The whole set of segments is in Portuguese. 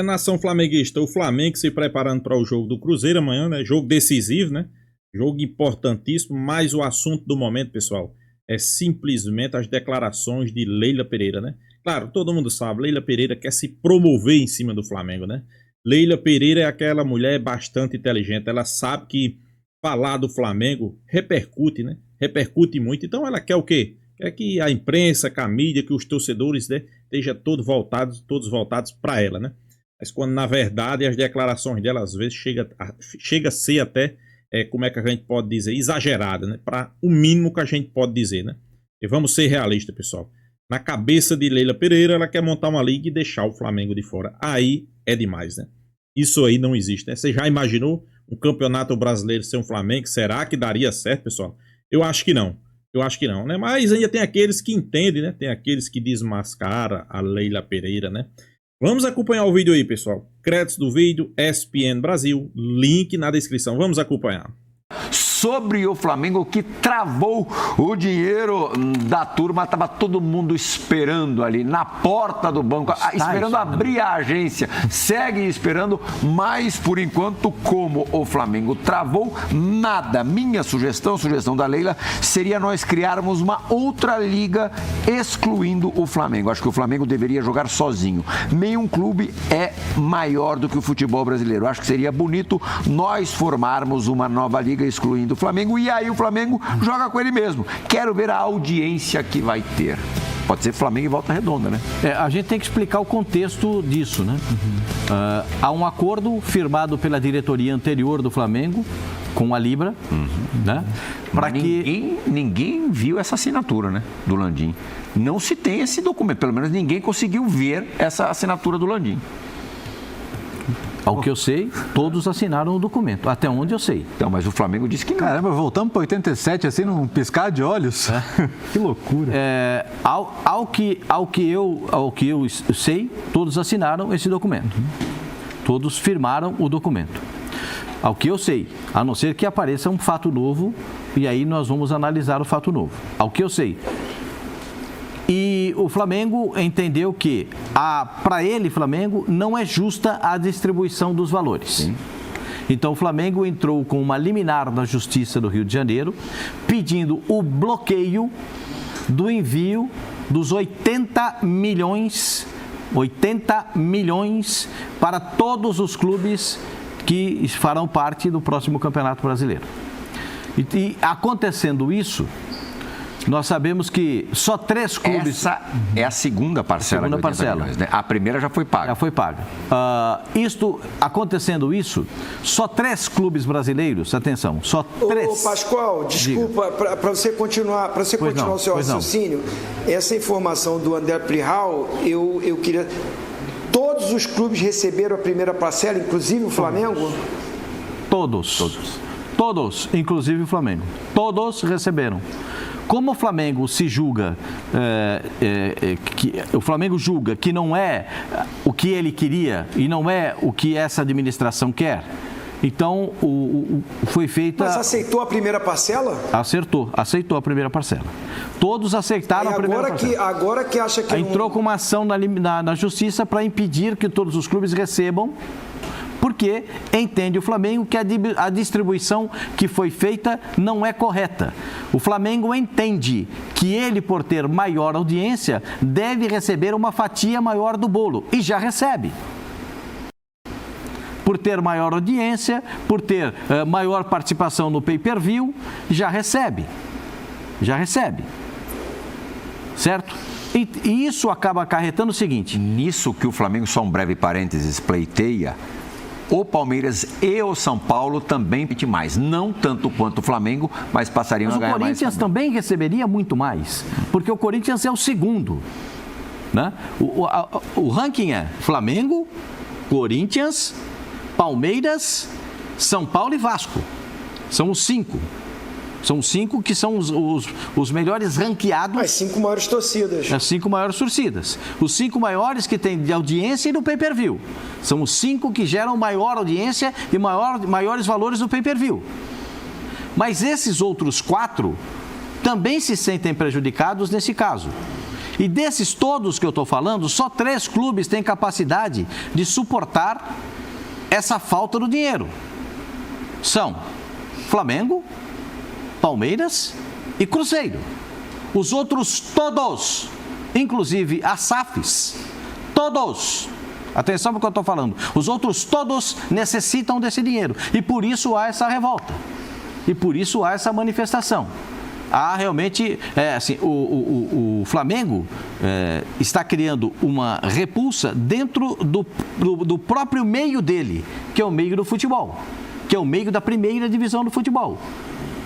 Nação flamenguista, o Flamengo se preparando para o jogo do Cruzeiro amanhã, né? Jogo decisivo, né? Jogo importantíssimo, mas o assunto do momento, pessoal, é simplesmente as declarações de Leila Pereira, né? Claro, todo mundo sabe, Leila Pereira quer se promover em cima do Flamengo, né? Leila Pereira é aquela mulher bastante inteligente, ela sabe que falar do Flamengo repercute, né? Repercute muito, então ela quer o quê? Quer que a imprensa, que a mídia, que os torcedores, né, estejam todos voltados para ela, né? Mas quando na verdade as declarações dela às vezes chega a ser até, como é que a gente pode dizer, exagerada, né? Para o mínimo que a gente pode dizer, né? E vamos ser realistas, pessoal. Na cabeça de Leila Pereira, ela quer montar uma liga e deixar o Flamengo de fora. Aí é demais, né? Isso aí não existe, né? Você já imaginou um campeonato brasileiro sem um Flamengo? Será que daria certo, pessoal? Eu acho que não. Eu acho que não, né? Mas ainda tem aqueles que entendem, né? Tem aqueles que desmascaram a Leila Pereira, né? Vamos acompanhar o vídeo aí, pessoal. Créditos do vídeo, ESPN Brasil, link na descrição. Vamos acompanhar. Sobre o Flamengo que travou o dinheiro da turma, estava todo mundo esperando ali na porta do banco, esperando abrir a agência, segue esperando, mas por enquanto, como o Flamengo travou, nada. Minha sugestão da Leila, seria nós criarmos uma outra liga excluindo o Flamengo. Acho que o Flamengo deveria jogar sozinho. Nenhum clube é maior do que o futebol brasileiro. Acho que seria bonito nós formarmos uma nova liga excluindo do Flamengo, e aí o Flamengo joga com ele mesmo. Quero ver a audiência que vai ter. Pode ser Flamengo e Volta Redonda, né? A gente tem que explicar o contexto disso, né? Há um acordo firmado pela diretoria anterior do Flamengo com a Libra, né? Para que ninguém viu essa assinatura, né? Do Landim. Não se tem esse documento, pelo menos ninguém conseguiu ver essa assinatura do Landim. Ao que eu sei, todos assinaram o documento, até onde eu sei. Então, mas o Flamengo disse que não. Caramba, voltamos para 87 assim num piscar de olhos. Que loucura. Ao que eu sei, todos assinaram esse documento. Todos firmaram o documento. Ao que eu sei, a não ser que apareça um fato novo, e aí nós vamos analisar o fato novo. Ao que eu sei. E o Flamengo entendeu que, para ele, Flamengo, não é justa a distribuição dos valores. Sim. Então, o Flamengo entrou com uma liminar na Justiça do Rio de Janeiro, pedindo o bloqueio do envio dos 80 milhões para todos os clubes que farão parte do próximo Campeonato Brasileiro. E acontecendo isso, nós sabemos que só 3 clubes... Essa é a segunda parcela. Milhões, né? A primeira já foi paga. Já foi paga. Acontecendo isso, só 3 clubes brasileiros, atenção, só 3... Ô, Pascoal, desculpa, para você continuar, o seu raciocínio, essa informação do André Prihal, eu queria... Todos os clubes receberam a primeira parcela, inclusive o Flamengo? Todos, inclusive o Flamengo. Todos receberam. Como o Flamengo se julga, o Flamengo julga que não é o que ele queria e não é o que essa administração quer, então foi feita... Mas aceitou a primeira parcela? Aceitou a primeira parcela. Todos aceitaram a primeira parcela. Agora que acha que... Entrou com uma ação na Justiça para impedir que todos os clubes recebam, porque entende o Flamengo que a distribuição que foi feita não é correta. O Flamengo entende que ele, por ter maior audiência, deve receber uma fatia maior do bolo, e já recebe. Por ter maior audiência, por ter maior participação no pay-per-view, já recebe. Certo? E isso acaba acarretando o seguinte... Nisso que o Flamengo, só um breve parênteses, pleiteia, o Palmeiras e o São Paulo também mais. Não tanto quanto o Flamengo, mas passariam a ganhar mais. O Corinthians também receberia muito mais, porque o Corinthians é o segundo. Né? O ranking é Flamengo, Corinthians, Palmeiras, São Paulo e Vasco. São os 5. São 5 que são os melhores ranqueados. As 5 maiores torcidas. As 5 maiores torcidas. Os 5 maiores que têm de audiência e do pay-per-view. São os 5 que geram maior audiência e maiores valores do pay-per-view. Mas esses outros 4 também se sentem prejudicados nesse caso. E desses todos que eu estou falando, só 3 clubes têm capacidade de suportar essa falta do dinheiro. São Flamengo, Palmeiras e Cruzeiro. Os outros todos, inclusive as SAFs, todos, atenção para o que eu estou falando, os outros todos necessitam desse dinheiro. E por isso há essa revolta. E por isso há essa manifestação. Há realmente, o Flamengo está criando uma repulsa dentro do próprio meio dele, que é o meio do futebol, que é o meio da primeira divisão do futebol.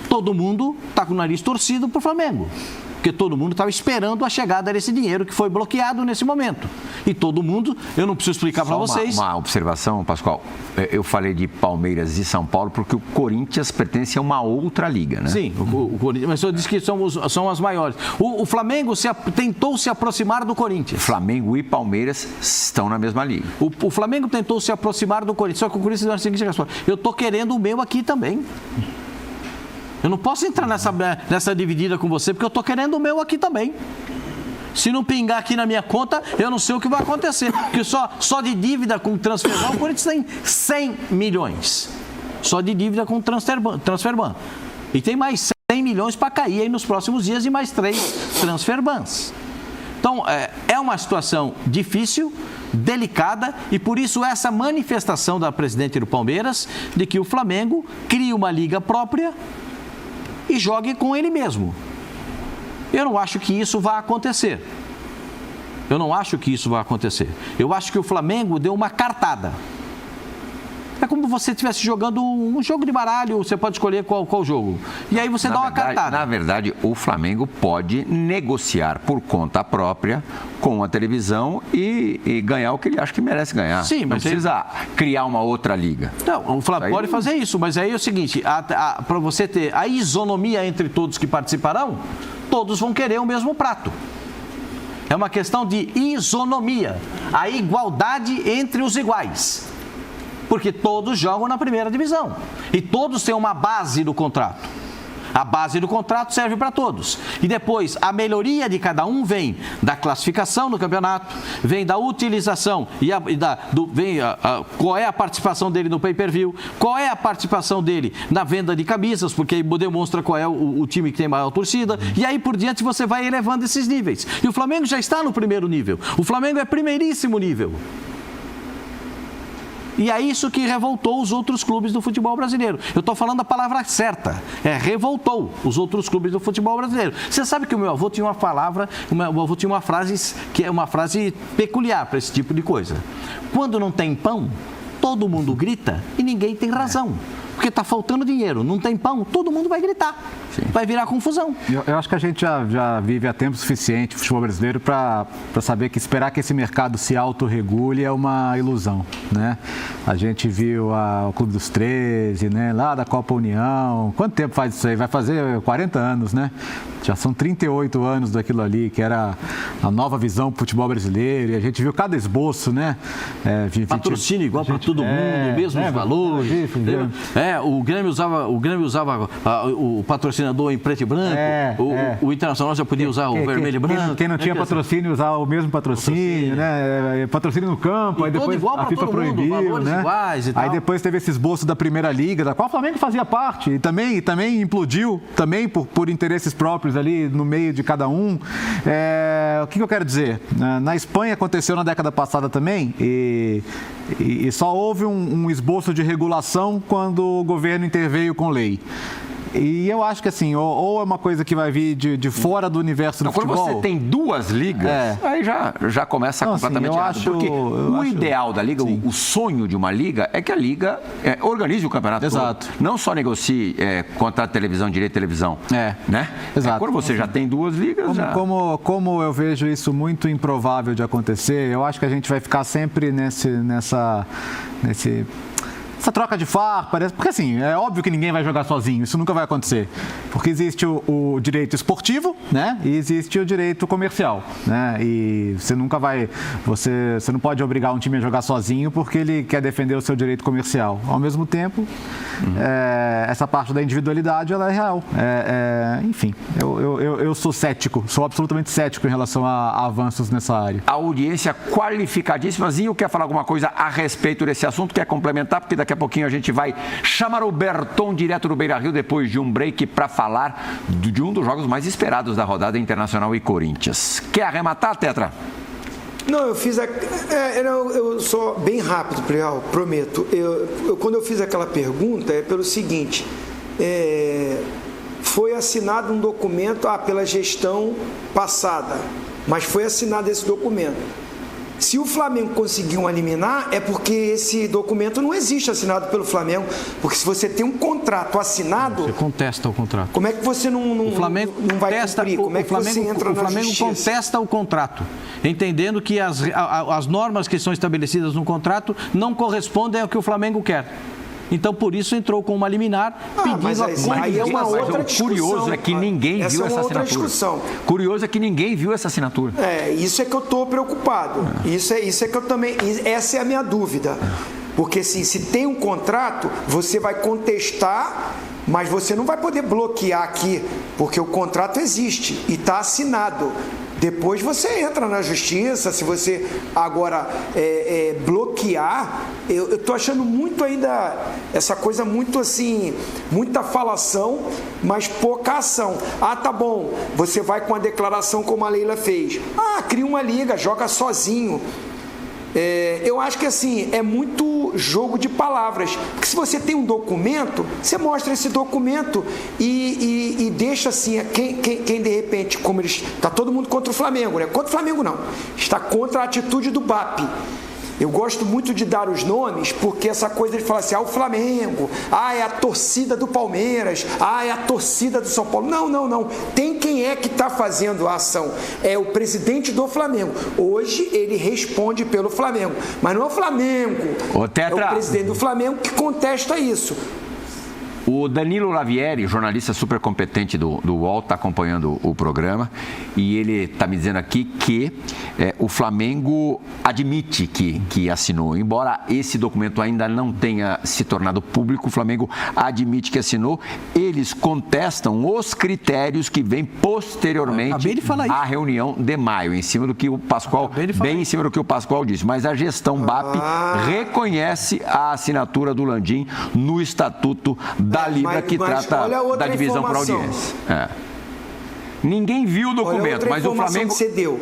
Todo mundo está com o nariz torcido para o Flamengo, porque todo mundo estava esperando a chegada desse dinheiro que foi bloqueado nesse momento. E todo mundo, eu não preciso explicar para vocês. Uma observação, Pascoal. Eu falei de Palmeiras e São Paulo porque o Corinthians pertence a uma outra liga, né? Sim, o Corinthians, mas eu disse que são as maiores. O Flamengo tentou se aproximar do Corinthians. Flamengo e Palmeiras estão na mesma liga. O Flamengo tentou se aproximar do Corinthians, só que o Corinthians deu a seguinte resposta: eu estou querendo o meu aqui também. Eu não posso entrar nessa dividida com você, porque eu estou querendo o meu aqui também. Se não pingar aqui na minha conta, eu não sei o que vai acontecer. Porque só de dívida com Transferban, o Corinthians tem 100 milhões. Só de dívida com Transferban. E tem mais 100 milhões para cair aí nos próximos dias e mais 3 Transferbans. Então, é uma situação difícil, delicada, e por isso essa manifestação da presidente do Palmeiras de que o Flamengo crie uma liga própria e jogue com ele mesmo. Eu não acho que isso vai acontecer. Eu acho que o Flamengo deu uma cartada. É como se você estivesse jogando um jogo de baralho, você pode escolher qual jogo. E aí você dá uma cartada. Na verdade, o Flamengo pode negociar por conta própria com a televisão e ganhar o que ele acha que merece ganhar. Sim, mas não precisa criar uma outra liga. Não, o Flamengo pode fazer isso, mas aí é o seguinte, para você ter a isonomia entre todos que participarão, todos vão querer o mesmo prato. É uma questão de isonomia, a igualdade entre os iguais. Porque todos jogam na primeira divisão e todos têm uma base do contrato. A base do contrato serve para todos. E depois, a melhoria de cada um vem da classificação do campeonato, vem da utilização, qual é a participação dele no pay-per-view, qual é a participação dele na venda de camisas, porque aí demonstra qual é o time que tem maior torcida, e aí por diante você vai elevando esses níveis. E o Flamengo já está no primeiro nível. O Flamengo é primeiríssimo nível. E é isso que revoltou os outros clubes do futebol brasileiro. Eu estou falando a palavra certa. Revoltou os outros clubes do futebol brasileiro. Você sabe que o meu avô tinha uma frase que é uma frase peculiar para esse tipo de coisa. Quando não tem pão, todo mundo grita e ninguém tem razão. Porque está faltando dinheiro, não tem pão, todo mundo vai gritar. Sim. Vai virar confusão. Eu acho que a gente já vive há tempo suficiente o futebol brasileiro para saber que esperar que esse mercado se autorregule é uma ilusão, né? A gente viu o Clube dos 13, né? Lá da Copa União. Quanto tempo faz isso aí? Vai fazer 40 anos, né? Já são 38 anos daquilo ali, que era a nova visão do futebol brasileiro. E a gente viu cada esboço, né? Patrocínio igual para todo mundo, mesmos valores. O Grêmio usava o patrocinador em preto e branco. O Internacional já podia usar o vermelho e branco. Quem não tinha patrocínio usava o mesmo patrocínio, né? Patrocínio no campo, aí depois a FIFA proibiu, né? Aí depois teve esse esboço da Primeira Liga, da qual o Flamengo fazia parte, e também implodiu, também por interesses próprios ali no meio de cada um. O que eu quero dizer? Na Espanha aconteceu na década passada também, e só houve um esboço de regulação quando o governo interveio com lei. E eu acho que assim, ou é uma coisa que vai vir de fora do universo do futebol. Quando você tem duas ligas, aí já começa completamente errado. Porque o ideal da liga, o sonho de uma liga é que a liga organize o campeonato. Exato. Todo. Não só negocie contrato de televisão, direito de televisão. Né? Exato. Quando você já tem duas ligas, como eu vejo isso muito improvável de acontecer, eu acho que a gente vai ficar sempre nesse essa troca de farpa, porque assim, é óbvio que ninguém vai jogar sozinho, isso nunca vai acontecer. Porque existe o direito esportivo, né? E existe o direito comercial, né? E você nunca vai, você não pode obrigar um time a jogar sozinho porque ele quer defender o seu direito comercial. Ao mesmo tempo, essa parte da individualidade, ela é real. Enfim, eu sou cético, sou absolutamente cético em relação a avanços nessa área. A audiência qualificadíssima. Zinho quer falar alguma coisa a respeito desse assunto? Quer complementar? Porque daqui a pouquinho a gente vai chamar o Berton direto do Beira-Rio depois de um break para falar de um dos jogos mais esperados da rodada, Internacional e Corinthians. Quer arrematar, Tetra? Não, eu sou bem rápido, Plihal, prometo. Quando eu fiz aquela pergunta, é pelo seguinte, foi assinado um documento pela gestão passada, mas foi assinado esse documento. Se o Flamengo conseguir um liminar, é porque esse documento não existe assinado pelo Flamengo. Porque se você tem um contrato assinado... Você contesta o contrato. Como é que você não vai cumprir? Como é que você entra na justiça? O Flamengo contesta o contrato, entendendo que as normas que são estabelecidas no contrato não correspondem ao que o Flamengo quer. Então, por isso, entrou com uma liminar pedindo a aí é uma outra discussão. Curioso é que ninguém viu essa assinatura. Discussão. Curioso é que ninguém viu essa assinatura. Isso é que eu estou preocupado. Isso é que eu também... Essa é a minha dúvida. Porque, assim, se tem um contrato, você vai contestar, mas você não vai poder bloquear aqui, porque o contrato existe e está assinado. Depois você entra na justiça, se você agora bloquear, eu estou achando muito ainda essa coisa muito assim, muita falação, mas pouca ação. Tá bom, você vai com a declaração como a Leila fez. Cria uma liga, joga sozinho. Eu acho que assim, é muito jogo de palavras, porque se você tem um documento, você mostra esse documento e deixa assim, quem de repente, como eles, está todo mundo contra o Flamengo, né? Contra o Flamengo não, está contra a atitude do BAP. Eu gosto muito de dar os nomes, porque essa coisa de falar assim, o Flamengo, é a torcida do Palmeiras, é a torcida do São Paulo. Não. Tem quem é que está fazendo a ação. É o presidente do Flamengo. Hoje ele responde pelo Flamengo. Mas não é o Flamengo. É o presidente do Flamengo que contesta isso. O Danilo Lavieri, jornalista super competente do UOL, está acompanhando o programa e ele está me dizendo aqui que o Flamengo admite que assinou. Embora esse documento ainda não tenha se tornado público, o Flamengo admite que assinou. Eles contestam os critérios que vêm posteriormente à reunião de maio, em cima do que o Pascoal, bem em cima do que o Pascoal disse. Mas a gestão BAP reconhece a assinatura do Landim no Estatuto da Libra, que trata da divisão por audiência. Ninguém viu o documento, mas o Flamengo... Que você deu.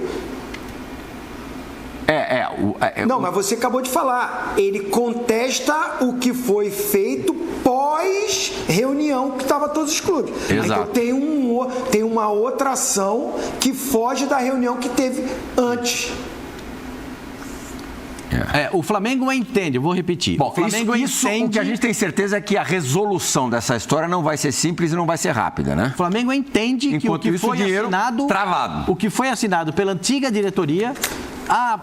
Não, mas você acabou de falar. Ele contesta o que foi feito pós-reunião que estava todos os clubes. Exato. Então tem uma outra ação que foge da reunião que teve antes. O Flamengo entende, eu vou repetir. Bom, o Flamengo entende... O que a gente tem certeza é que a resolução dessa história não vai ser simples e não vai ser rápida, né? O Flamengo entende que o que foi assinado... Travado. O que foi assinado pela antiga diretoria, a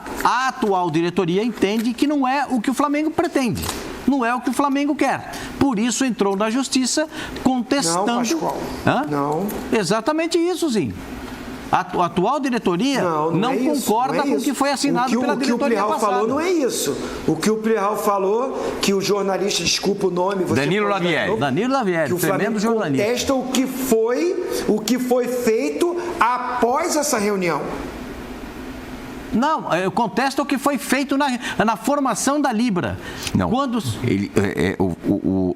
atual diretoria entende que não é o que o Flamengo pretende. Não é o que o Flamengo quer. Por isso entrou na justiça contestando... Não, Pascoal. Não. Exatamente isso, sim. A atual diretoria não concorda com o que foi assinado pela diretoria passada. O que o Plihal falou não é isso. O que o Plihal falou, que o jornalista, desculpa o nome... Danilo Lavieri. Danilo Lavieri, que o Flamengo contesta o que foi feito após essa reunião. Não, eu contesto o que foi feito na formação da Libra. Não,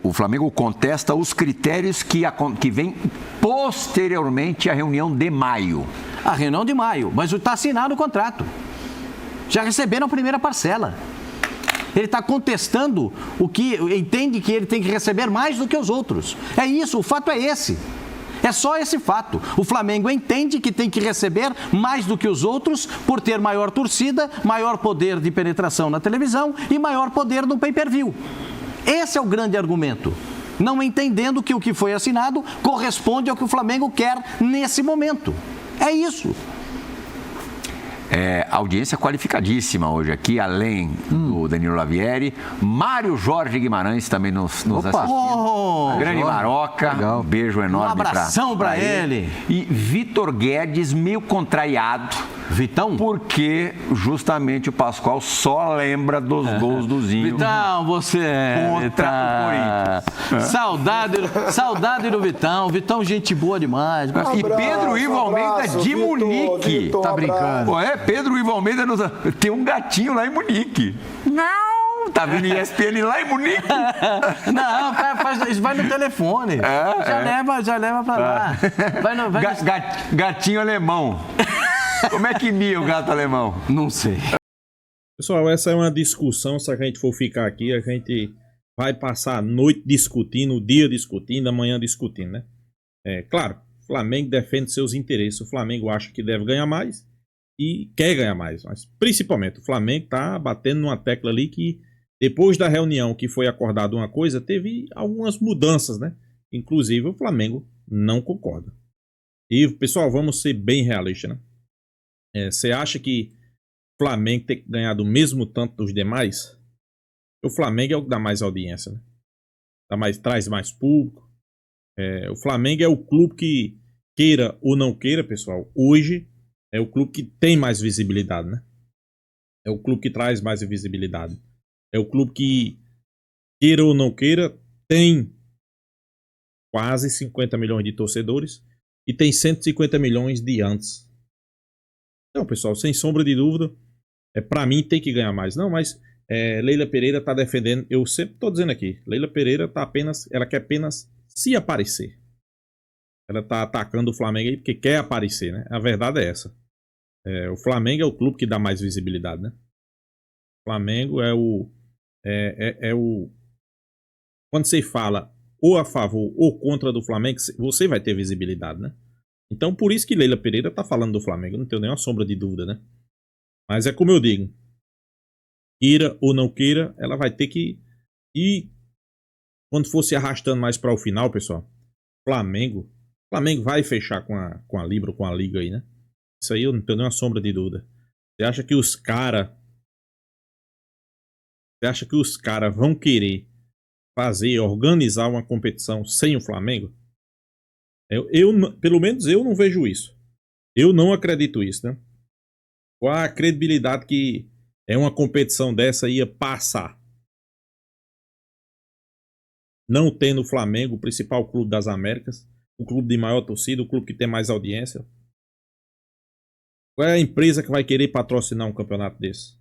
o Flamengo contesta os critérios que vêm posteriormente à reunião de maio. A reunião de maio, mas está assinado o contrato. Já receberam a primeira parcela. Ele está contestando o que entende que ele tem que receber mais do que os outros. É isso, o fato é esse. É só esse fato. O Flamengo entende que tem que receber mais do que os outros por ter maior torcida, maior poder de penetração na televisão e maior poder no pay-per-view. Esse é o grande argumento. Não entendendo que o que foi assinado corresponde ao que o Flamengo quer nesse momento. É isso. Audiência qualificadíssima hoje aqui, além do Danilo Lavieri. Mário Jorge Guimarães também nos assistindo. Grande Maroca. Legal. Um beijo enorme. Um abração pra ele. E Vitor Guedes, meio contrariado. Vitão? Porque justamente o Pascoal só lembra dos gols do Zinho. Vitão, você contra o Corinthians. Saudade do Vitão. Vitão, gente boa demais. E Pedro Ivo Almeida de Munique. Vitor, tá brincando? Pedro Ivo Almeida tem um gatinho lá em Munique. Não! Tá vendo ESPN lá em Munique? Não, vai no telefone. Já leva pra lá. Gatinho alemão. Como é que mia o gato alemão? Não sei. Pessoal, essa é uma discussão. Se a gente for ficar aqui, a gente vai passar a noite discutindo, o dia discutindo, a manhã discutindo, né? Claro, o Flamengo defende seus interesses. O Flamengo acha que deve ganhar mais e quer ganhar mais. Mas, principalmente, o Flamengo tá batendo numa tecla ali que, depois da reunião que foi acordada uma coisa, teve algumas mudanças, né? Inclusive, o Flamengo não concorda. E, pessoal, vamos ser bem realistas, né? Você acha que o Flamengo tem que ganhar do mesmo tanto dos demais? O Flamengo é o que dá mais audiência, né? Traz mais público. O Flamengo é o clube que, queira ou não queira, pessoal, hoje é o clube que tem mais visibilidade, né? É o clube que traz mais visibilidade. É o clube que, queira ou não queira, tem quase 50 milhões de torcedores e tem 150 milhões de antes. Então, pessoal, sem sombra de dúvida, pra mim tem que ganhar mais. Não, mas Leila Pereira tá defendendo, eu sempre tô dizendo aqui, Leila Pereira ela quer apenas se aparecer. Ela tá atacando o Flamengo aí porque quer aparecer, né? A verdade é essa. O Flamengo é o clube que dá mais visibilidade, né? O Flamengo é o... Quando você fala ou a favor ou contra do Flamengo, você vai ter visibilidade, né? Então, por isso que Leila Pereira tá falando do Flamengo. Não tenho nenhuma sombra de dúvida, né? Mas é como eu digo. Queira ou não queira, ela vai ter que ir. Quando for se arrastando mais para o final, pessoal, Flamengo vai fechar com a Libra, com a Liga aí, né? Isso aí eu não tenho nenhuma sombra de dúvida. Você acha que os caras vão querer organizar uma competição sem o Flamengo? Pelo menos eu não vejo isso. Eu não acredito isso, né? Qual a credibilidade que uma competição dessa ia passar? Não tendo o Flamengo, o principal clube das Américas, o clube de maior torcida, o clube que tem mais audiência. Qual é a empresa que vai querer patrocinar um campeonato desse?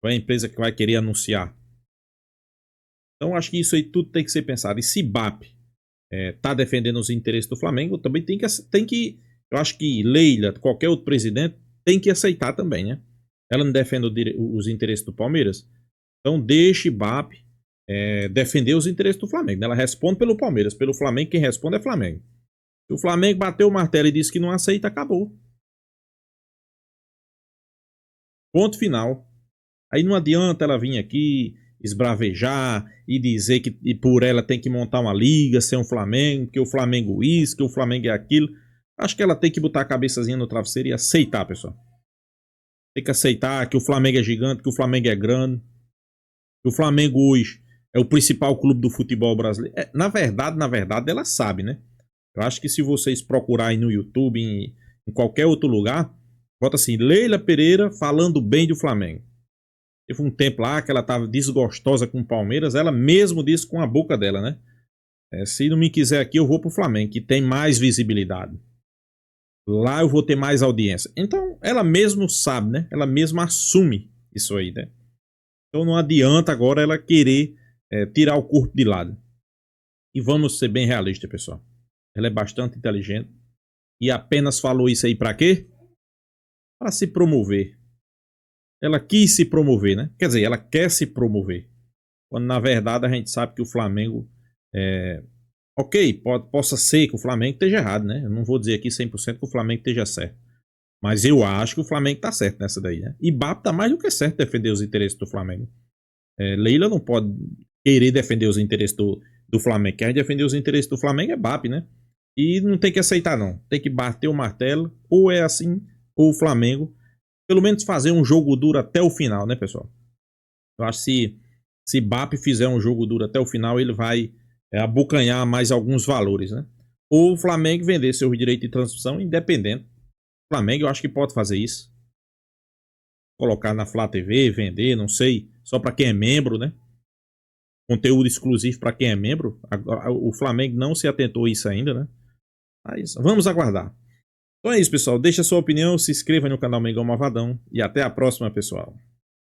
Qual é a empresa que vai querer anunciar? Então acho que isso aí tudo tem que ser pensado. E se BAP tá defendendo os interesses do Flamengo, também tem que... Eu acho que Leila, qualquer outro presidente, tem que aceitar também, né? Ela não defende os interesses do Palmeiras. Então deixe BAP defender os interesses do Flamengo. Ela responde pelo Palmeiras. Pelo Flamengo, quem responde é Flamengo. Se o Flamengo bateu o martelo e disse que não aceita, acabou. Ponto final. Aí não adianta ela vir aqui esbravejar e dizer que por ela tem que montar uma liga sem o Flamengo, que o Flamengo isso, que o Flamengo é aquilo. Acho que ela tem que botar a cabeçazinha no travesseiro e aceitar, pessoal. Tem que aceitar que o Flamengo é gigante, que o Flamengo é grande, que o Flamengo hoje é o principal clube do futebol brasileiro. Na verdade, ela sabe, né? Eu acho que se vocês procurarem no YouTube, em qualquer outro lugar, bota assim, Leila Pereira falando bem do Flamengo. Teve um tempo lá que ela estava desgostosa com o Palmeiras, ela mesmo disse com a boca dela, né? Se não me quiser aqui, eu vou pro Flamengo, que tem mais visibilidade. Lá eu vou ter mais audiência. Então, ela mesmo sabe, né? Ela mesma assume isso aí, né? Então não adianta agora ela querer tirar o corpo de lado. E vamos ser bem realistas, pessoal. Ela é bastante inteligente. E apenas falou isso aí pra quê? Para se promover. Ela quis se promover, né? Quer dizer, ela quer se promover. Quando na verdade a gente sabe que o Flamengo... Ok, possa ser que o Flamengo esteja errado, né? Eu não vou dizer aqui 100% que o Flamengo esteja certo. Mas eu acho que o Flamengo tá certo nessa daí, né? E BAP tá mais do que certo defender os interesses do Flamengo. Leila não pode querer defender os interesses do Flamengo. Quem defender os interesses do Flamengo é BAP, né? E não tem que aceitar, não. Tem que bater o martelo. Ou é assim, ou o Flamengo... pelo menos fazer um jogo duro até o final, né, pessoal? Eu acho que se BAP fizer um jogo duro até o final, ele vai abocanhar mais alguns valores, né? Ou o Flamengo vender seu direito de transmissão independente. O Flamengo eu acho que pode fazer isso. Colocar na Flá TV, vender, não sei, só para quem é membro, né? Conteúdo exclusivo para quem é membro. O Flamengo não se atentou a isso ainda, né? Mas vamos aguardar. Então é isso, pessoal. Deixa a sua opinião, se inscreva no canal Mengão Malvadão e até a próxima, pessoal.